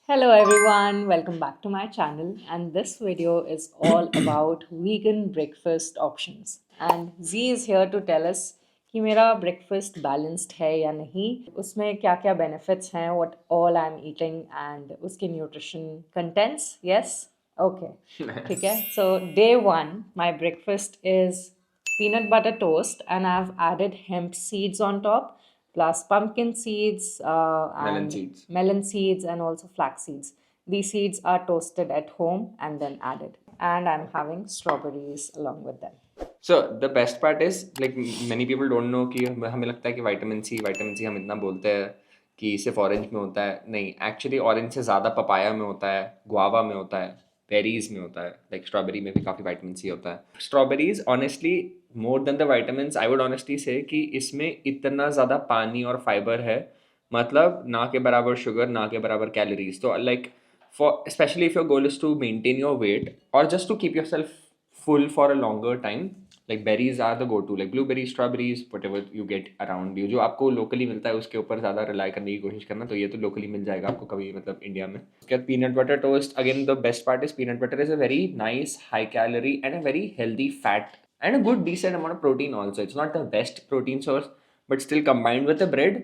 Hello everyone, welcome back to my channel, and this video is all about vegan breakfast options. And Z is here to tell us कि मेरा breakfast balanced है या नहीं, उसमें क्या क्या benefits हैं, what all I'm eating and उसके nutrition contents. Yes? Okay. ठीक है. So day one, my breakfast is peanut butter toast and I've added hemp seeds on top plus pumpkin seeds Melon and seeds. melon seeds and also flax seeds. These seeds are toasted at home and then added. And I'm having strawberries along with them. So the best part is like many people don't know कि हमें लगता है कि vitamin C हम इतना बोलते हैं कि सिर्फ ऑरेंज में होता है नहीं एक्चुअली ऑरेंज से ज़्यादा पपाया में होता है गुआवा में होता है बेरीज में होता है लाइक स्ट्रॉबेरी में भी काफ़ी विटामिन सी होता है strawberries honestly more than the vitamins I would honestly से कि इसमें इतना ज़्यादा पानी और फाइबर है मतलब ना के बराबर शुगर ना के बराबर कैलोरीज तो like for especially if your goal is to maintain your weight or just to keep yourself full for a longer time like berries are the go to like blueberries strawberries whatever you get around you जो आपको locally मिलता है उसके ऊपर ज़्यादा rely करने की कोशिश करना तो ये तो locally मिल जाएगा आपको कभी मतलब इंडिया में उसके बाद peanut butter toast again the best part is peanut butter is a very nice high calorie and a very healthy fat and a good decent amount of protein also it's not the best protein source but still combined with the bread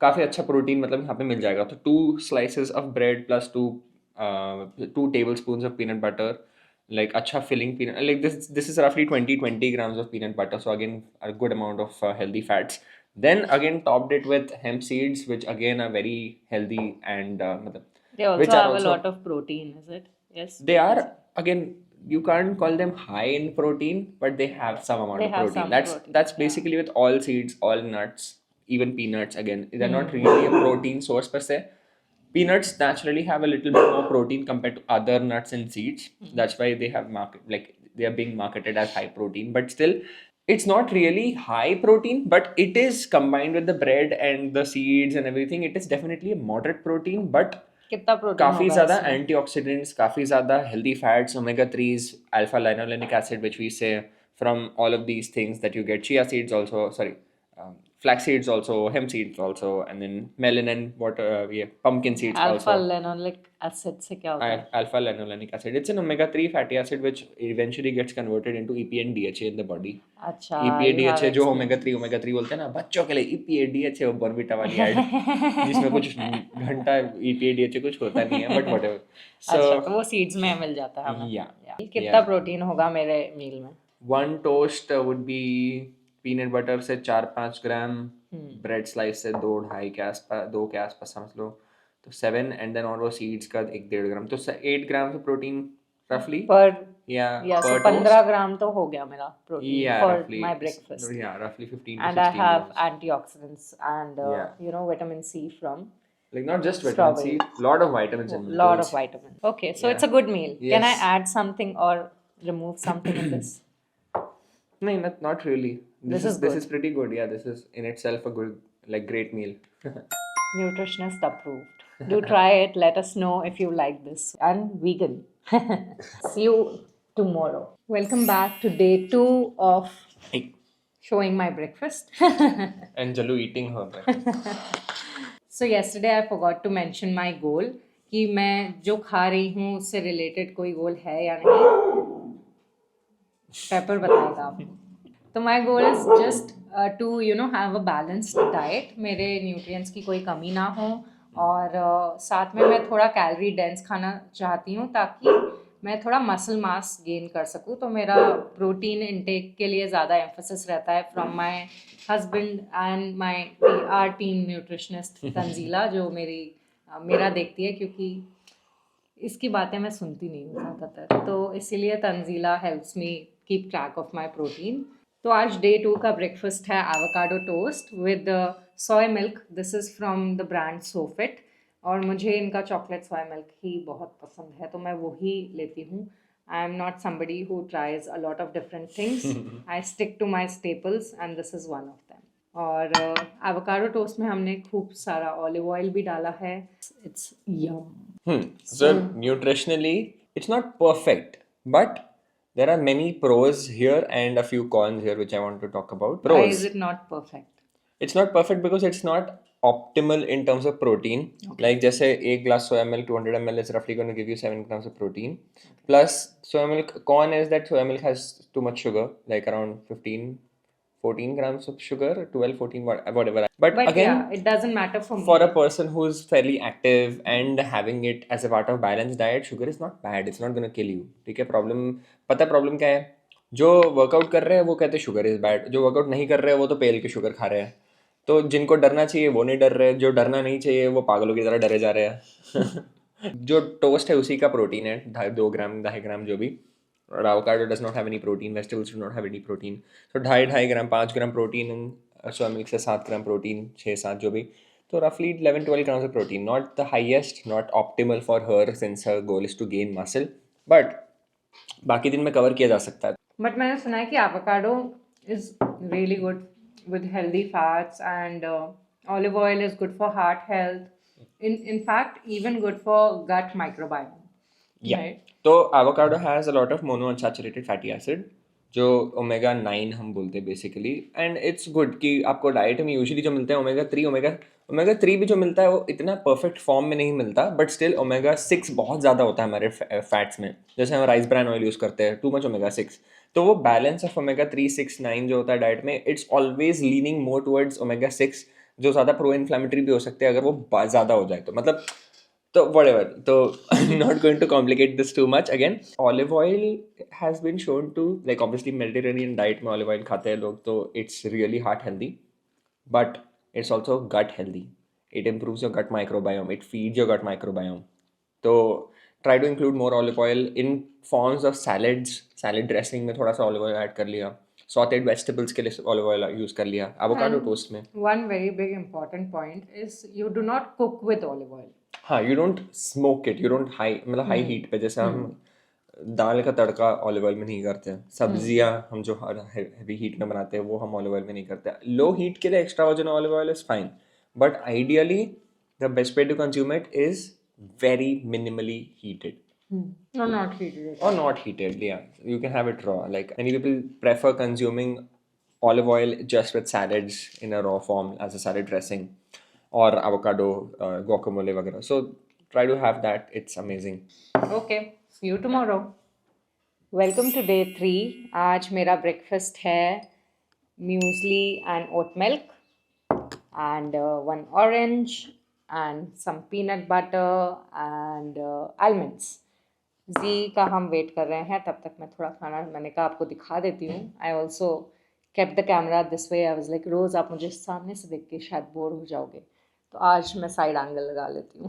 काफ़ी अच्छा protein मतलब यहाँ पे मिल जाएगा तो 2 slices of bread plus 2 tablespoons of peanut butter like अच्छा filling peanut like this is roughly 20 grams of peanut butter so again a good amount of healthy fats then again topped it with hemp seeds which again are very healthy and They also which are have a also lot of protein, is it? Yes. they are again you can't call them high in protein but they have some amount They of have protein some that's protein. that's Yeah. basically with all seeds all nuts even peanuts again they're not really a protein source per se peanuts naturally have a little bit more protein compared to other nuts and seeds that's why they have market like they are being marketed as high protein but still it's not really high protein but it is combined with the bread and the seeds and everything it is definitely a moderate protein but कितना protein काफ़ी होगा ज़्यादा इसमें? Antioxidants काफ़ी ज़्यादा healthy fats omega 3s alpha linolenic acid which we say from all of these things that you get chia seeds also sorry flax seeds also hemp seeds also and then melon and what yeah, pumpkin seeds alpha also linoleic acid से क्या होता है? alpha linolenic acid it's an omega 3 fatty acid which eventually gets converted into EPA and DHA in the body अच्छा, EPA you have DHA जो explained. Omega 3 बोलते हैं ना बच्चों के लिए EPA DHA वो बॉर्नविटा वाली ऐड जिसमें कुछ घंटा EPA DHA कुछ होता नहीं है बट whatever so अच्छा, तो वो सीड्स में मिल जाता है हमें. yeah कितना yeah प्रोटीन होगा मेरे मील में? one toast would be peanut butter से 4-5 ग्राम ब्रेड स्लाइस से 2 के आसपास समझ लो तो 7 एंड देन और वो सीड्स का 1-1.5 ग्राम तो 8 ग्राम of protein roughly पर yeah या सो per 15 toast ग्राम तो हो गया मेरा protein yeah for roughly my breakfast. yeah roughly 15 to And I 16 have grams antioxidants and yeah vitamin C from like not just vitamin C strawberry. lot of vitamins and Lot minerals of vitamin. Okay, so it's yeah a good meal. Can I yes add something or remove something in this? no not really This is this is good. pretty good yeah this is in itself a good like great meal Nutritionist approved. Do try it. Let us know if you like this. And vegan. See you tomorrow. Welcome back to day 2 of Hey. showing my breakfast. And Jalu eating her breakfast. So yesterday I forgot to mention my goal कि मैं जो खा रही हूँ उससे related कोई गोल है या नहीं. पेपर बताएगा आपको. तो my goal is just to have a balanced diet मेरे न्यूट्रिएंट्स की कोई कमी ना हो और साथ में मैं थोड़ा कैलोरी डेंस खाना चाहती हूँ ताकि मैं थोड़ा मसल मास गेन कर सकूँ तो मेरा प्रोटीन इनटेक के लिए ज़्यादा एम्फोसिस रहता है from my husband and my our team nutritionist Tanzila जो मेरा देखती है क्योंकि इसकी बातें मैं सुनती नहीं हूँ ज़्यादातर तो इसीलिए Tanzila helps me keep track of my protein. तो आज डे 2 का ब्रेकफास्ट है avocado toast with soya milk. This is from the brand soffit और मुझे इनका चॉकलेट सोया मिल्क ही बहुत पसंद है तो मैं वही लेती हूँ. I am not somebody who tries a lot of different things. I stick to my staples and this is one of them. और एवोकाडो टोस्ट में हमने खूब सारा ऑलिव ऑयल भी डाला है. It's yum. So nutritionally, it's not perfect, but there are many pros here and a few cons here which I want to talk about. Why is Pros. it not perfect? It's not perfect because it's not optimal in terms of protein. Like जैसे एक glass soya milk 200 ml is roughly going to give you 7 grams of protein. Plus soya milk, con is that soya milk has too much sugar, like around 14 grams of sugar, 12, 14, whatever. But But again, yeah, it doesn't matter for for me. a person who is fairly active and having it as a part of balanced diet, sugar is not bad. It's not going to kill you. ठीक है? Problem पता है problem क्या है? जो workout कर रहे हैं वो कहते हैं शुगर इज बैड, जो वर्कआउट नहीं कर रहे हैं वो तो पेल के शुगर खा रहे हैं. तो जिनको डरना चाहिए वो नहीं डर रहे, जो डरना नहीं चाहिए वो पागलों की तरह डरे जा रहे हैं. जो टोस्ट है उसी का प्रोटीन है, 2 ग्राम 2.5 ग्राम जो भी. और avocado does not have any protein, vegetables do not have any protein. So 2.5 gram 5 gram protein in soya milk से 7 ग्राम प्रोटीन 6-7 जो भी. तो roughly 11-12 grams of protein, not the highest, not optimal for her since her goal is to gain muscle, but बाकी दिन में cover किया जा सकता है. But मैंने सुना है कि avocado is really good with healthy fats, and olive oil is good for heart health. In fact, even good for gut microbiome. Yeah. Right? तो avocado has a lot of monounsaturated fatty acid जो omega 9 हम बोलते हैं basically. And it's good कि आपको diet में usually जो मिलता है ओमेगा 3 भी जो मिलता है वो इतना परफेक्ट फॉर्म में नहीं मिलता, बट स्टिल ओमेगा 6 बहुत ज़्यादा होता है हमारे फैट्स में. जैसे हम राइस ब्रान ऑयल यूज़ करते हैं, टू मच ओमेगा 6. तो वो बैलेंस ऑफ ओमेगा 3, 6, 9 जो होता है डाइट में, it's always leaning more towards omega 6, जो ज़्यादा प्रो इन्फ्लेमेटरी भी हो सकते हैं अगर वो ज़्यादा हो जाए तो. मतलब so whatever. So I'm not going to complicate this too much. Again, olive oil has been shown to, like, obviously Mediterranean diet में olive oil खाते हैं लोग, तो it's really heart healthy, but it's also gut healthy. It improves your gut microbiome. It feeds your gut microbiome. So try to include more olive oil in forms of salads. Salad dressing में थोड़ा सा olive oil add कर लिया. Sauteed vegetables के लिए olive oil use कर लिया. Avocado And toast में. one very big important point is you do not cook with olive oil. हाँ, you don't smoke it, you don't high मतलब high heat पे, जैसे हम दाल का तड़का ऑलिव ऑयल में नहीं करते हैं, सब्जियां हम जो हैवी हीट में बनाते हैं वो हम ऑलिव ऑयल में नहीं करते. लो हीट के लिए extra virgin olive oil is fine, but ideally the best way to consume it is very minimally heated Or not heated. or not heated. Yeah, you can have it raw. Like many people prefer consuming olive oil just with salads in a raw form as a salad dressing or avocado guacamole वगैरह. So try to have that. It's amazing. Okay, see you tomorrow. Welcome to day 3. आज मेरा breakfast है muesli and oat milk and one orange and some peanut butter and almonds. जी का हम wait कर रहे हैं, तब तक मैं थोड़ा खाना मैंने कहा आपको दिखा देती हूँ. I also kept the camera this way. I was like रोज़ आप मुझे सामने से देख के शायद बोर हो जाओगे, तो आज मैं साइड एंगल लगा लेती हूँ.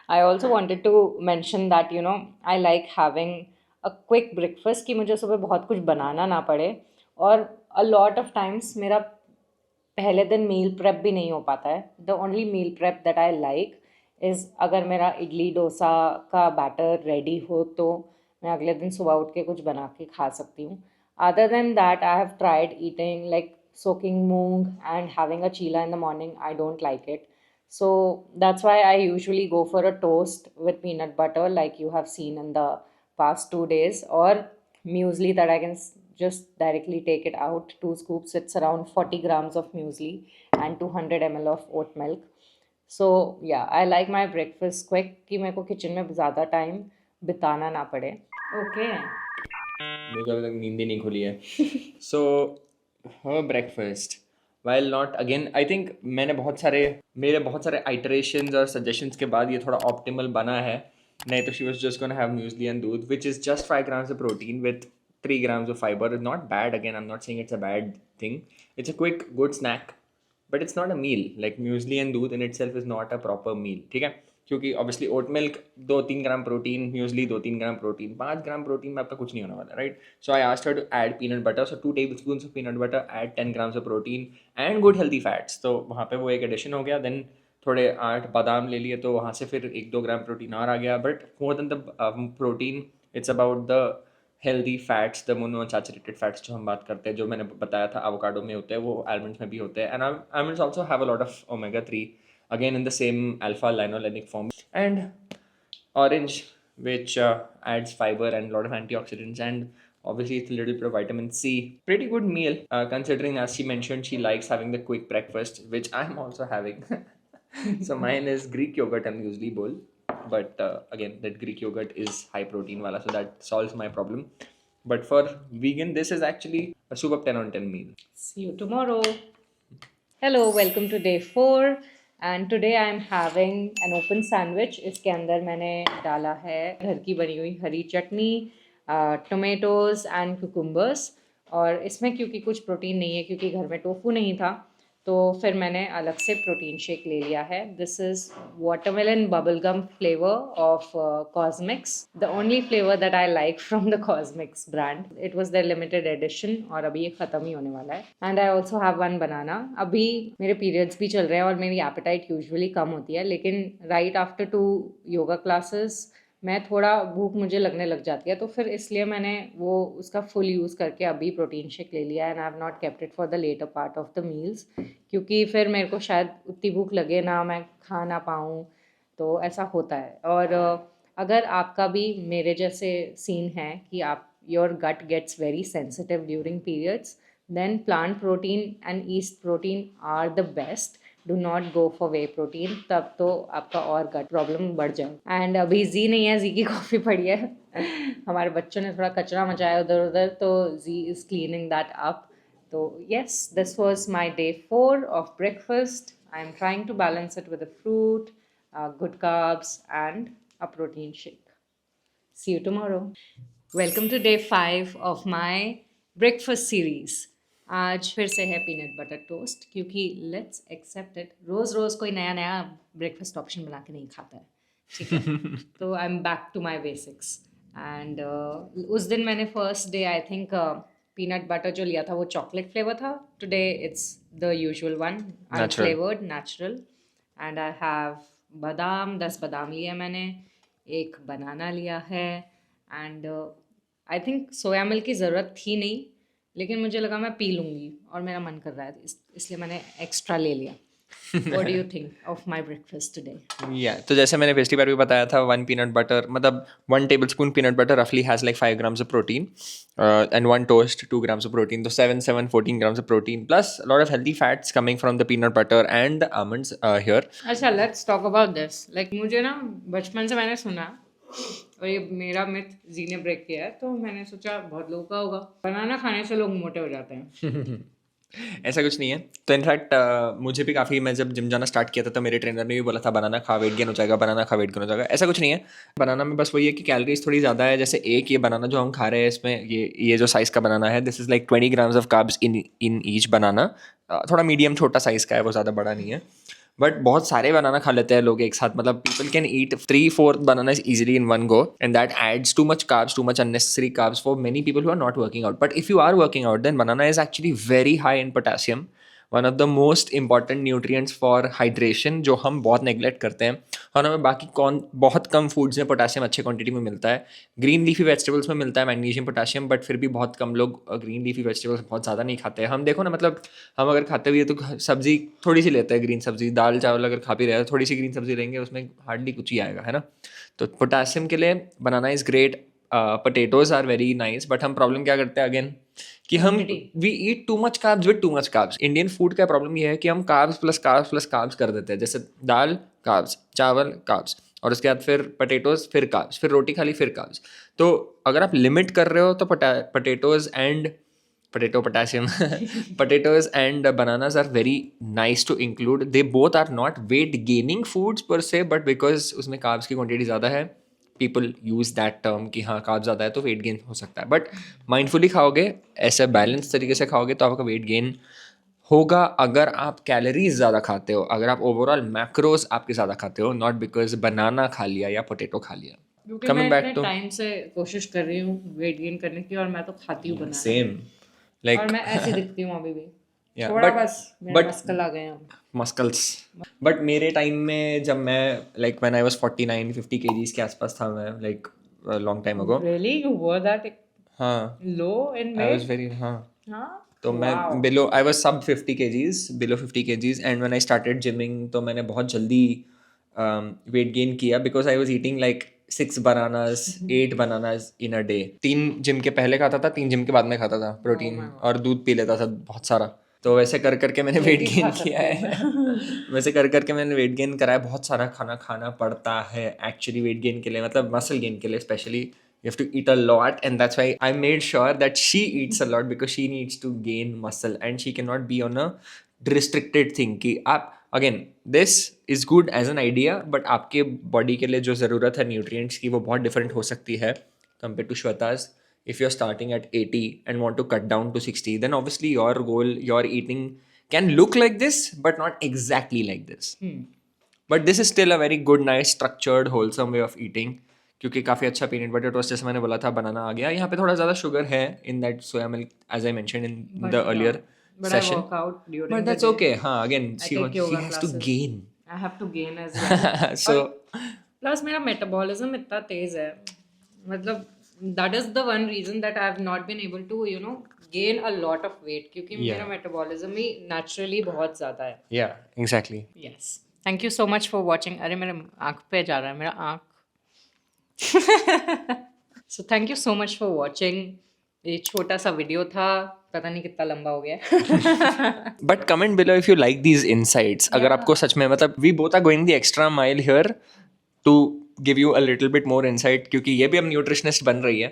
I also wanted to mention that you know I like having a quick breakfast, कि मुझे सुबह बहुत कुछ बनाना ना पड़े. और अ लॉट ऑफ टाइम्स मेरा पहले दिन मील प्रेप भी नहीं हो पाता है. The only meal prep that I like is अगर मेरा इडली डोसा का बैटर रेडी हो तो मैं अगले दिन सुबह उठ के कुछ बना के खा सकती हूँ. Other than that I have tried eating like soaking moong and having a chila in the morning. I don't like it. So that's why I usually go for a toast with peanut butter, like you have seen in the past 2 days, or muesli that I can just directly take it out. 2 scoops, it's around 40 grams of muesli and 200 ml of oat milk. So yeah, I like my breakfast quick कि मेरे को kitchen में ज़्यादा time बिताना ना पड़े. Okay. मेरे को अभी तक नींद ही नहीं खुली है. सो her breakfast, while not, again I think मेरे बहुत सारे iterations और suggestions के बाद ये थोड़ा optimal बना है. नहीं तो she was just gonna have muesli and दूध, which is just 5 grams of protein with 3 grams of fiber. Not bad. Again, I'm not saying it's a bad thing. It's a quick good snack, but it's not a meal. Like muesli and दूध in itself is not a proper meal. ठीक है, क्योंकि obviously oat milk 2-3 gram protein, muesli 2-3 gram protein, 5 gram protein में आपका कुछ नहीं होने वाला, right. So I asked her to add peanut butter. So 2 tablespoons of peanut butter, add 10 grams of protein and good healthy fats. तो वहाँ पे वो एक एडिशन हो गया. देन थोड़े 8 बादाम ले लिए, तो वहाँ से फिर 1-2 ग्राम प्रोटीन और आ गया. But more than the protein, it's about the healthy fats, the monounsaturated fats जो हम बात करते हैं, जो मैंने बताया था एवोकाडो में होते हैं, वो आलमंड्स में भी होते हैं. And almonds also have a lot of omega 3, again in the same alpha linolenic form. And orange, which adds fiber and a lot of antioxidants. And Obviously, it's a little bit of vitamin C. Pretty good meal, considering, as she mentioned, she likes having the quick breakfast, which I'm also having. So mine is Greek yogurt and muesli bowl. But again, that Greek yogurt is high protein wala, so that solves my problem. But for vegan, this is actually a super 10 on 10 meal. See you tomorrow. Hello, welcome to day 4 and today I am having an open sandwich. इसके अंदर मैंने डाला है घर की बनी हुई हरी चटनी, tomatoes and cucumbers, और इसमें क्योंकि कुछ प्रोटीन नहीं है क्योंकि घर में टोफू नहीं था तो फिर मैंने अलग से प्रोटीन शेक ले लिया है. This is watermelon bubblegum flavour of Cosmix, the only flavour that I like from the Cosmix brand. It was the limited edition और अभी ये ख़त्म ही होने वाला है. And I also have one banana. अभी मेरे पीरियड्स भी चल रहे हैं और मेरी एपेटाइट यूजुअली कम होती है, लेकिन राइट आफ्टर 2 योगा क्लासेस मैं थोड़ा भूख मुझे लगने लग जाती है, तो फिर इसलिए मैंने वो उसका फुल यूज़ करके अभी प्रोटीन शेक ले लिया and I have not kept it for the later part of the meals, क्योंकि फिर मेरे को शायद उतनी भूख लगे ना, मैं खा ना पाऊँ, तो ऐसा होता है. और अगर आपका भी मेरे जैसे सीन है कि आप your gut gets very sensitive during periods, then plant protein and yeast protein are the best. Do not go for whey protein, तब तो आपका और गट प्रॉब्लम बढ़ जाए. एंड अभी जी नहीं है, जी की कॉफ़ी पड़ी है. हमारे बच्चों ने थोड़ा कचरा मचाया उधर उधर, तो G is cleaning that up. तो yes, this was my day 4 of breakfast. I am trying to balance it with a fruit, good carbs and a protein shake. See you tomorrow. Welcome to day 5 of my breakfast series. आज फिर से है peanut butter toast, क्योंकि let's accept it, रोज़ रोज़ कोई नया नया breakfast option बना के नहीं खाता है, ठीक है. तो I am back to my basics. And उस दिन मैंने first day I think peanut butter जो लिया था वो चॉकलेट फ्लेवर था. Today it's the usual one, unflavoured natural. And I have बादाम, 10 बादाम लिए मैंने, एक बनाना लिया है, and I think soya milk की ज़रूरत थी नहीं, लेकिन मुझे लगा मैं पी लूँगी और मेरा मन कर रहा है, इसलिए मैंने एक्स्ट्रा ले लिया. What do you think of my breakfast today? तो जैसे मैंने पिछली बार भी बताया था, 1 peanut butter मतलब 1 tablespoon peanut butter roughly has like 5 grams of protein, and 1 toast 2 grams of protein, so 14 grams of protein plus a lot of healthy fats coming from the peanut butter and the almonds here. अच्छा, let's talk about this. Like मुझे ना बचपन से मैंने सुना, और ये मेरा मिथ जी ने ब्रेक किया है, तो मैंने सोचा बहुत लोगों का होगा, बनाना खाने से लोग मोटे हो जाते हैं. ऐसा कुछ नहीं है. तो इनफैक्ट मुझे भी काफ़ी, मैं जब जिम जाना स्टार्ट किया था तो मेरे ट्रेनर ने भी बोला था बनाना खा वेट गेन हो जाएगा, बनाना खा वेट गेन हो जाएगा. ऐसा कुछ नहीं है. बनाना में बस वही है कि कैलोरीज थोड़ी ज़्यादा है. जैसे एक ये बनाना जो हम खा रहे हैं, इसमें ये जो साइज़ का बनाना है, this is like 20 grams of carbs in each banana. थोड़ा मीडियम छोटा साइज़ का है, वो ज़्यादा बड़ा नहीं है. बट बहुत सारे बनाना खा लेते हैं लोग एक साथ. मतलब people can eat 3-4 banana easily in one go, and that adds too much carbs, too much unnecessary carbs for many people who are not working out. But if you are working out, then banana is actually very high in potassium, one of the most important nutrients for hydration, जो हम बहुत neglect करते हैं. और हमें बाकी बहुत कम foods में पोटेशियम अच्छे क्वांटिटी में मिलता है. ग्रीन लीफी वेजिटेबल्स में मिलता है मैग्नीशियम, पोटेशियम, बट फिर भी बहुत कम लोग ग्रीन लीफी वेजिटेबल्स बहुत ज़्यादा नहीं खाते हैं. हम देखो ना, मतलब हम अगर खाते भी है तो सब्जी थोड़ी सी लेते हैं, ग्रीन सब्जी, दाल चावल अगर खा भी रहे हैं थोड़ी सी ग्रीन सब्जी लेंगे, उसमें हार्डली कुछ ही आएगा, है ना. तो पोटेशियम के लिए banana is great. Potatoes are very nice. But हम प्रॉब्लम क्या करते हैं अगेन, कि हम we eat too much carbs with too much carbs. Indian food का प्रॉब्लम ये है कि हम carbs plus carbs plus carbs कर देते हैं. जैसे दाल कार्ब्स, चावल कार्ब्स, और उसके बाद फिर पोटैटोज, फिर कार्ब्स, फिर रोटी खा ली, फिर कार्ब्स. तो अगर आप लिमिट कर रहे हो तो potatoes and potassium potatoes and bananas are very nice to include. They both are not weight gaining foods per se, but because उसमें carbs की quantity ज़्यादा है, people use that term कि हाँ carbs ज़्यादा है तो weight gain हो सकता है. But mindfully खाओगे, ऐसे बैलेंस तरीके से खाओगे तो आपका weight gain होगा. अगर आप कैलोरीज ज़्यादा खाते हो, अगर आप ओवरऑल मैक्रोज आपके ज़्यादा खाते हो, नॉट बिकॉज बनाना खा लिया या पोटैटो खा लिया. Coming back to टाइम से कोशिश कर रही हूँ वेट गेन करने की, और मैं तो खाती हूँ बनाना. सेम. और मैं ऐसे दिखती हूँ अभी भी. थोड़ा बस मेरे मस्कल आ गए हैं. मस्कल्स. बट मेरे टाइम में जब मैं like when I was 49-50 kgs के आसपास था मैं, like long time ago. Really? You were that हाँ, low in weight? I was very हाँ. तो मैं I was sub 50 kgs, below 50 kgs, and when I started gymming तो मैंने बहुत जल्दी वेट गेन किया because I was eating like 6 bananas, 8 bananas in a day. 3 gym के पहले खाता था, 3 जिम के बाद में खाता था प्रोटीन, और दूध पी लेता था बहुत सारा. तो वैसे कर करके मैंने वेट गेन किया है. वैसे कर करके मैंने वेट गेन करा है. बहुत सारा खाना खाना पड़ता है एक्चुअली वेट गेन के लिए, मतलब मसल गेन के लिए specially. You have to eat a lot, and that's why I made sure that she eats a lot because she needs to gain muscle and she cannot be on a restricted thing कि आप again this is good as an idea, but आपके body के लिए जो ज़रूरत है nutrients की वो बहुत different हो सकती है compared to Shweta's. If you're starting at 80 and want to cut down to 60, then obviously your goal, your eating can look like this, but not exactly like this. But this is still a very good, nice, structured, wholesome way of eating. क्योंकि काफ़ी अच्छा peanut butter toast जैसे मैंने बोला था बनाना आ गया. यहाँ पे थोड़ा ज़्यादा शुगर है in that soya milk as I mentioned in the earlier session. I work out during But the that's day. okay. Again, I she take yoga has to classes. gain. I have to gain as well. So Plus मेरा metabolism इतना तेज है, मतलब that is the one reason that I have not been able to gain a lot of weight, क्योंकि मेरा metabolism ही naturally बहुत ज़्यादा है. yeah, exactly. Yes. Thank you so much for watching. अरे मेरे आँख पे जा रहा है मेरा आँख. So thank you so much for watching. ये छोटा सा वीडियो था, पता नहीं कितना लंबा हो गया. But comment below if you like these insights. अगर आपको सच में मतलब we both are going the extra mile here to give you a little bit more insight, क्योंकि ये भी अब nutritionist बन रही है.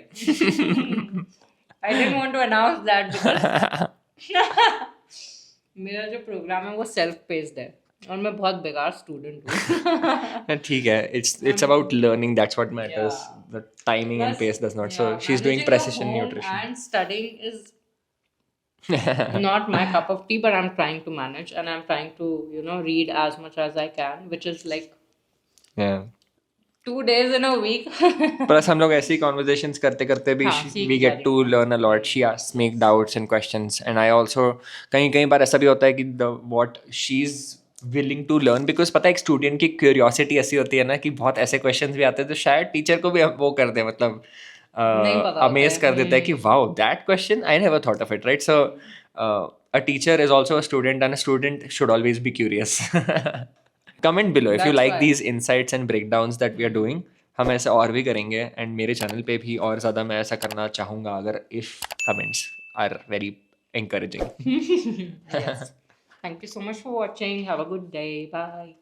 I didn't want to announce that because मेरा जो प्रोग्राम है वो सेल्फ पेस्ड है और मैं बहुत बेकार स्टूडेंट हूँ. ठीक है, it's about learning, that's what matters. The timing and pace does not. So she's doing precision nutrition. And studying is not my cup of tea, but I'm trying to manage and I'm trying to read as much as I can, which is like Yeah. 2 days in a week. Plus हम लोग ऐसी conversations करते करते भी we get to learn a lot. She asks me doubts and questions, and I also कहीं बार ऐसा भी होता है कि what she's willing to learn, because पता है एक स्टूडेंट की क्यूरियोसिटी ऐसी होती है ना कि बहुत ऐसे क्वेश्चंस भी आते हैं तो शायद टीचर को भी वो कर दे, मतलब अमेज कर देता है कि wow that question I never thought of it, right? So a teacher is also a student and a student should always be curious. Comment below if you like these insights and breakdowns that we are doing. हम ऐसे और भी करेंगे and मेरे channel पे भी और ज़्यादा मैं ऐसा करना चाहूँगा अगर if comments are very encouraging. Yes. Thank you so much for watching. Have a good day. Bye.